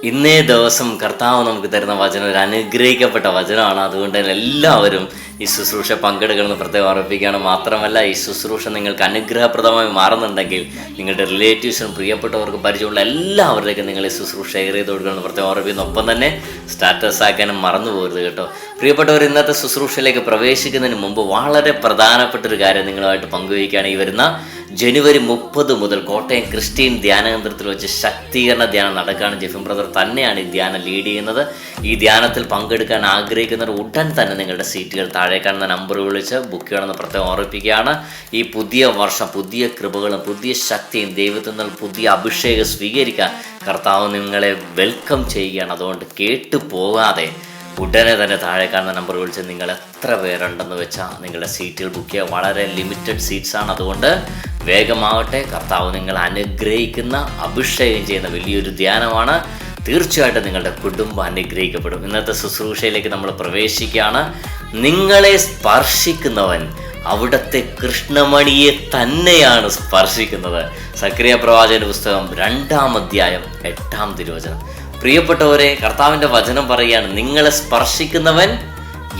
ഇന്നേ ദിവസം കർത്താവ് നമുക്ക് തരുന്ന വചനം ഒരു അനുഗ്രഹിക്കപ്പെട്ട വചനമാണ്. അതുകൊണ്ട് തന്നെ എല്ലാവരും ഈ ശുശ്രൂഷ പങ്കെടുക്കണമെന്ന് പ്രത്യേകം ഓർമ്മിപ്പിക്കുകയാണ്. മാത്രമല്ല, ഈ ശുശ്രൂഷ നിങ്ങൾക്ക് അനുഗ്രഹപ്രദമായി മാറുന്നുണ്ടെങ്കിൽ നിങ്ങളുടെ റിലേറ്റീവ്സിനും പ്രിയപ്പെട്ടവർക്കും പരിചയമുള്ള എല്ലാവരിലേക്കും നിങ്ങൾ ഈ ശുശ്രൂഷ ഷെയർ ചെയ്ത് കൊടുക്കണമെന്ന് പ്രത്യേകം ഓർമ്മിപ്പിക്കുന്നു. ഒപ്പം തന്നെ സ്റ്റാറ്റസ് ആക്കാനും മറന്നു പോകരുത് കേട്ടോ. പ്രിയപ്പെട്ടവർ, ഇന്നത്തെ ശുശ്രൂഷയിലേക്ക് പ്രവേശിക്കുന്നതിന് മുമ്പ് വളരെ പ്രധാനപ്പെട്ടൊരു കാര്യം നിങ്ങളുമായിട്ട് പങ്കുവയ്ക്കുകയാണ്. ഈ വരുന്ന ജനുവരി 30 മുതൽ കോട്ടയം ക്രിസ്ത്യൻ ധ്യാന കേന്ദ്രത്തിൽ വെച്ച് ശക്തീകരണ ധ്യാനം നടക്കുകയാണ്. ജെഫിൻ ബ്രദർ തന്നെയാണ് ഈ ധ്യാനം ലീഡ് ചെയ്യുന്നത്. ഈ ധ്യാനത്തിൽ പങ്കെടുക്കാൻ ആഗ്രഹിക്കുന്നവർ ഉടൻ തന്നെ നിങ്ങളുടെ സീറ്റുകൾ താഴെ കാണുന്ന നമ്പർ വിളിച്ച് ബുക്ക് ചെയ്യണമെന്ന് പ്രത്യേകം ഓർമ്മിപ്പിക്കുകയാണ്. ഈ പുതിയ വർഷം പുതിയ കൃപകളും പുതിയ ശക്തിയും ദൈവത്തിൽ നിന്ന് പുതിയ അഭിഷേകം സ്വീകരിക്കാൻ കർത്താവ് നിങ്ങളെ വെൽക്കം ചെയ്യുകയാണ്. അതുകൊണ്ട് കേട്ടു പോകാതെ ഉടനെ തന്നെ താഴെ കാണുന്ന നമ്പർ വിളിച്ച് നിങ്ങൾ എത്ര പേരുണ്ടെന്ന് വെച്ചാൽ നിങ്ങളുടെ സീറ്റുകൾ ബുക്ക് ചെയ്യുക. വളരെ ലിമിറ്റഡ് സീറ്റ്സാണ്. അതുകൊണ്ട് വേഗമാവട്ടെ. കർത്താവ് നിങ്ങൾ അനുഗ്രഹിക്കുന്ന അഭിഷേകം ചെയ്യുന്ന വലിയൊരു ധ്യാനമാണ്. തീർച്ചയായിട്ടും നിങ്ങളുടെ കുടുംബം അനുഗ്രഹിക്കപ്പെടും. ഇന്നത്തെ ശുശ്രൂഷയിലേക്ക് നമ്മൾ പ്രവേശിക്കുകയാണ്. നിങ്ങളെ സ്പർശിക്കുന്നവൻ അവിടുത്തെ കൃഷ്ണമണിയെ തന്നെയാണ് സ്പർശിക്കുന്നത്. സക്രിയ പ്രവാചകന്റെ പുസ്തകം 2-ാം അധ്യായം 8-ാം തിരുവചനം. പ്രിയപ്പെട്ടവരെ, കർത്താവിൻ്റെ വചനം പറയുകയാണ്, നിങ്ങളെ സ്പർശിക്കുന്നവൻ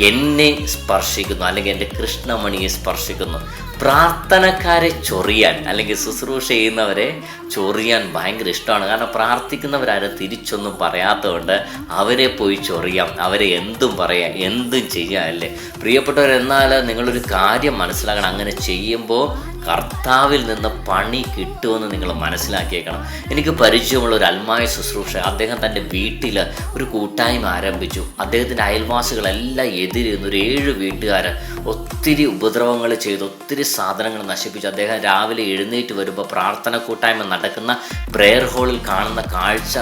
എന്നെ സ്പർശിക്കുന്നു, അല്ലെങ്കിൽ എൻ്റെ കൃഷ്ണമണിയെ സ്പർശിക്കുന്നു. പ്രാർത്ഥനക്കാരെ ചൊറിയാൻ അല്ലെങ്കിൽ ശുശ്രൂഷ ചെയ്യുന്നവരെ ചൊറിയാൻ ഭയങ്കര ഇഷ്ടമാണ്. കാരണം പ്രാർത്ഥിക്കുന്നവരാരും തിരിച്ചൊന്നും പറയാത്തതുകൊണ്ട് അവരെ പോയി ചൊറിയാം, അവരെ എന്തും പറയാം, എന്തും ചെയ്യാം അല്ലേ പ്രിയപ്പെട്ടവർ. എന്നാൽ നിങ്ങളൊരു കാര്യം മനസ്സിലാക്കണം, അങ്ങനെ ചെയ്യുമ്പോൾ കർത്താവിൽ നിന്ന് പണി കിട്ടുമെന്ന് നിങ്ങൾ മനസ്സിലാക്കിയേക്കണം. എനിക്ക് പരിചയമുള്ള ഒരു അൽമായ ശുശ്രൂഷ, അദ്ദേഹം തൻ്റെ വീട്ടിൽ ഒരു കൂട്ടായ്മ ആരംഭിച്ചു. അദ്ദേഹത്തിൻ്റെ അയൽവാസികളെല്ലാം എതിരിരുന്നു. ഒരു 7 വീട്ടുകാർ ഒത്തിരി ഉപദ്രവങ്ങൾ ചെയ്തു, ഒത്തിരി സാധനങ്ങൾ നശിപ്പിച്ചു. അദ്ദേഹം രാവിലെ എഴുന്നേറ്റ് വരുമ്പോൾ പ്രാർത്ഥന കൂട്ടായ്മ നടക്കുന്ന പ്രെയർ ഹാളിൽ കാണുന്ന കാഴ്ച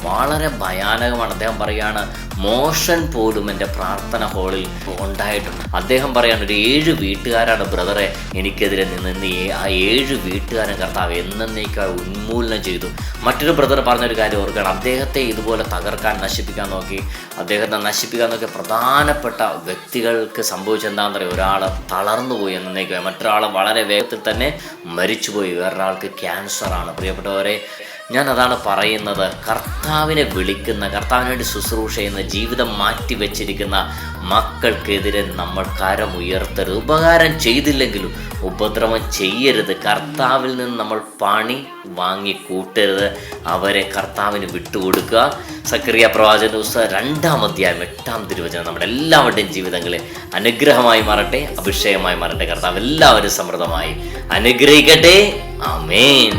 വളരെ ഭയാനകമാണ്. അദ്ദേഹം പറയാണ്, മോഷൻ പോലും എൻ്റെ പ്രാർത്ഥന ഹാളിൽ ഉണ്ടായിട്ടുണ്ട്. അദ്ദേഹം പറയാണ്, ഒരു 7 വീട്ടുകാരാണ് ബ്രദറെ എനിക്കെതിരെ നിന്ന് ആ 7 വീട്ടുകാരൻ കർത്താവ് എന്നേക്കാൾ ഉന്മൂലനം ചെയ്തു. മറ്റൊരു ബ്രദർ പറഞ്ഞൊരു കാര്യം ഓർക്കണം, അദ്ദേഹത്തെ ഇതുപോലെ തകർക്കാൻ നശിപ്പിക്കാൻ നോക്കി പ്രധാനപ്പെട്ട വ്യക്തികൾക്ക് സംഭവിച്ചെന്താണെന്ന് പറയുക, ഒരാൾ തളർന്നുപോയി എന്നേക്കും, മറ്റൊരാൾ വളരെ വേഗത്തിൽ തന്നെ മരിച്ചുപോയി, വേറൊരാൾക്ക് ക്യാൻസറാണ്. പ്രിയപ്പെട്ടവരെ, ഞാൻ അതാണ് പറയുന്നത്, കർത്താവിനെ വിളിക്കുന്ന, കർത്താവിന് വേണ്ടി ശുശ്രൂഷ ചെയ്യുന്ന, ജീവിതം മാറ്റിവെച്ചിരിക്കുന്ന മക്കൾക്കെതിരെ നമ്മൾ കരമുയർത്തരുത്. ഉപകാരം ചെയ്തില്ലെങ്കിലും ഉപദ്രവം ചെയ്യരുത്. കർത്താവിൽ നിന്ന് നമ്മൾ പണി വാങ്ങി കൂട്ടരുത്. അവരെ കർത്താവിന് വിട്ടുകൊടുക്കുക. സക്രിയ പ്രവാചകന്റെ പുസ്തകം 2-ാം അധ്യായം 8-ാം തിരുവചനം നമ്മുടെ എല്ലാവരുടെയും ജീവിതങ്ങളിൽ അനുഗ്രഹമായി മാറട്ടെ, അഭിഷേകമായി മാറട്ടെ. കർത്താവ് എല്ലാവരും സമൃദ്ധമായി അനുഗ്രഹിക്കട്ടെ. ആമേൻ.